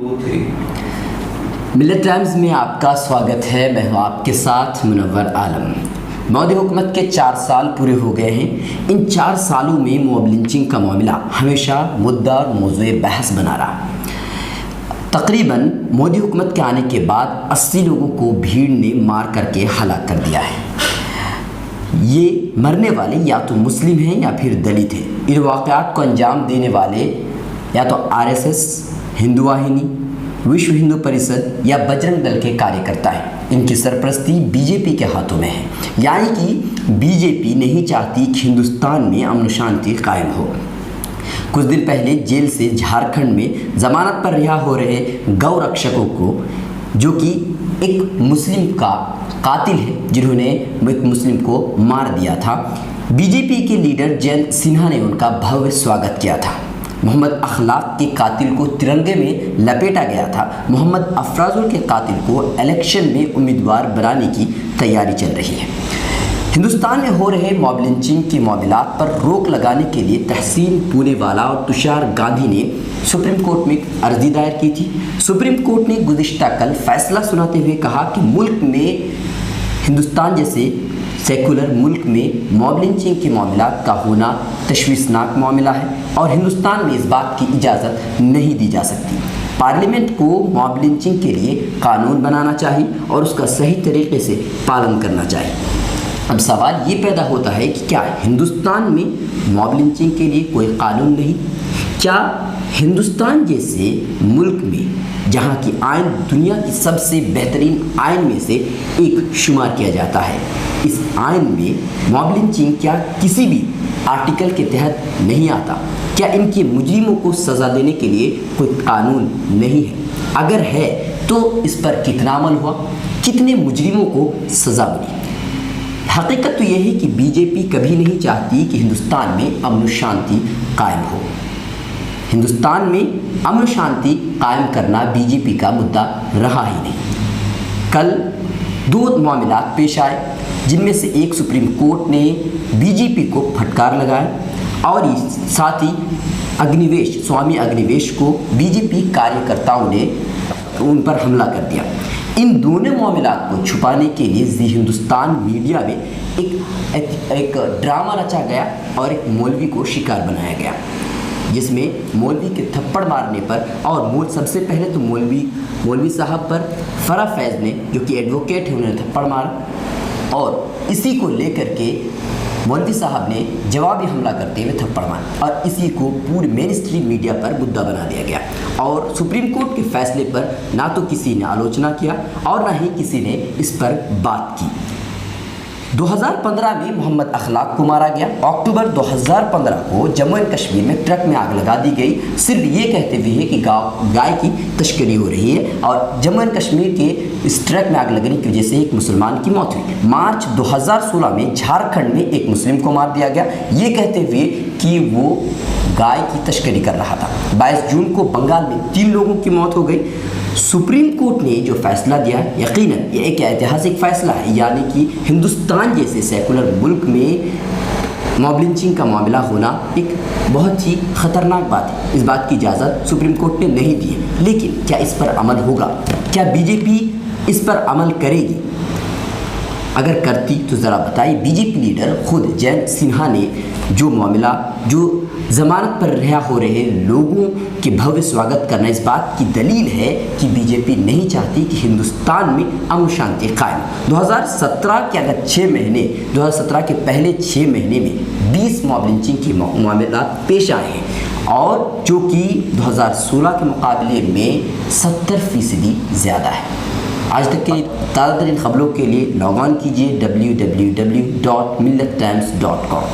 मिल्लत times में आपका स्वागत है। मैं हूँ आपके साथ मुनव्वर आलम। मोदी हुकूमत के 4 साल पूरे हो गए हैं। इन 4 सालों में मॉब लिंचिंग का मामला हमेशा मुद्दा और मौज़ूए बहस बना रहा। तकरीबन मोदी हुकूमत के आने के बाद 80 लोगों को भीड़ ने मार करके हलाक कर दिया है। ये मरने वाले या तो मुस्लिम हैं या फिर दलित हैं। इन वाक़यात को अंजाम देने वाले या तो आरएसएस, हिंदू वाहिनी, विश्व हिंदू परिषद या बजरंग दल के कार्यकर्ता हैं। इनकी सरपरस्ती बीजेपी के हाथों में है। यानी कि बीजेपी नहीं चाहती कि हिंदुस्तान में अमन शांति कायम हो। कुछ दिन पहले जेल से झारखंड में जमानत पर रिहा हो रहे गौ रक्षकों को, जो कि एक मुस्लिम का कातिल है जिन्होंने एक मुस्लिम को मार दिया था, बीजेपी के लीडर जयंत सिन्हा ने उनका भव्य स्वागत किया था। मोहम्मद अखलाक के कातिल को तिरंगे में लपेटा गया था। मोहम्मद अफराजुल के कातिल को इलेक्शन में उम्मीदवार बनाने की तैयारी चल रही है। हिंदुस्तान में हो रहे मॉब लिंचिंग के मामलात पर रोक लगाने के लिए तहसीन पूनेवाला और तुषार गांधी ने सुप्रीम कोर्ट में अर्जी दायर की थी। सुप्रीम कोर्ट ने गुज़िश्ता कल फैसला सुनाते हुए कहा कि मुल्क में, हिंदुस्तान जैसे सेकुलर मुल्क में मॉब लिंचिंग के मामलात का होना तशवीशनाक मामला है और हिंदुस्तान में इस बात की इजाज़त नहीं दी जा सकती। पार्लियामेंट को मॉब लिंचिंग के लिए कानून बनाना चाहिए और उसका सही तरीके से पालन करना चाहिए। अब सवाल ये पैदा होता है कि क्या हिंदुस्तान में मॉब लिंचिंग के लिए कोई कानून नहीं? क्या हिंदुस्तान जैसे मुल्क में, जहाँ की आइन दुनिया की सबसे बेहतरीन आइन में से एक शुमार किया जाता है, इस आइन में मॉब लिंचिंग क्या किसी भी आर्टिकल के तहत नहीं आता? क्या इनके मुजरिमों को सज़ा देने के लिए कोई कानून नहीं है? अगर है तो इस पर कितना अमल हुआ? कितने मुजरिमों को सज़ा मिली? हकीकत तो यह है कि बीजेपी कभी नहीं चाहती कि हिंदुस्तान में अमन शांति कायम हो। हिंदुस्तान में अमन शांति कायम करना बीजेपी का मुद्दा रहा ही नहीं। कल 2 मामलात पेश आए, जिनमें से एक सुप्रीम कोर्ट ने बीजेपी को फटकार लगाया और साथ ही अग्निवेश, स्वामी अग्निवेश को बीजेपी कार्यकर्ताओं ने उन पर हमला कर दिया। इन दोनों मामलात को छुपाने के लिए जी हिंदुस्तान मीडिया में एक ड्रामा रचा गया और एक मौलवी को शिकार बनाया गया, जिसमें मौलवी के थप्पड़ मारने पर और सबसे पहले तो मौलवी साहब पर फरा फैज़ ने, जो कि एडवोकेट है, उन्होंने थप्पड़ मारा और इसी को लेकर के मौलवी साहब ने जवाबी हमला करते हुए थप्पड़ मारा और इसी को पूरे मेन स्ट्रीम मीडिया पर मुद्दा बना दिया गया। और सुप्रीम कोर्ट के फैसले पर ना तो किसी ने आलोचना किया और ना ही किसी ने इस पर बात की। 2015 में मोहम्मद अखलाक को मारा गया। अक्टूबर 2015 को जम्मू एंड कश्मीर में ट्रक में आग लगा दी गई, सिर्फ ये कहते हुए कि गाय की तस्करी हो रही है, और जम्मू एंड कश्मीर के इस ट्रक में आग लगने की वजह से एक मुसलमान की मौत हुई। मार्च 2016 में झारखंड में एक मुस्लिम को मार दिया गया, ये कहते हुए कि वो गाय की तस्करी कर रहा था। 22 जून को बंगाल में 3 लोगों की मौत हो गई। सुप्रीम कोर्ट ने जो फैसला दिया, यकीनन ये एक ऐतिहासिक फैसला है। यानी कि हिंदुस्तान जैसे सेकुलर मुल्क में मॉब लिंचिंग का मामला होना एक बहुत ही ख़तरनाक बात है। इस बात की इजाज़त सुप्रीम कोर्ट ने नहीं दी है। लेकिन क्या इस पर अमल होगा? क्या बीजेपी इस पर अमल करेगी? अगर करती तो ज़रा बताइए। बीजेपी लीडर खुद जयंत सिन्हा ने जो ज़मानत पर रिहा हो रहे लोगों के भव्य स्वागत करना, इस बात की दलील है कि बीजेपी नहीं चाहती कि हिंदुस्तान में अमन शांति कायम। 2017 के अगर 2017 के पहले 6 महीने में 20 मॉब लिंचिंग के मामला पेश आए हैं, और जो कि 2016 के मुकाबले में 70% ज़्यादा है। आज तक के ताज़ा तरीन खबरों के लिए लॉग ऑन कीजिए www.millattimes.com।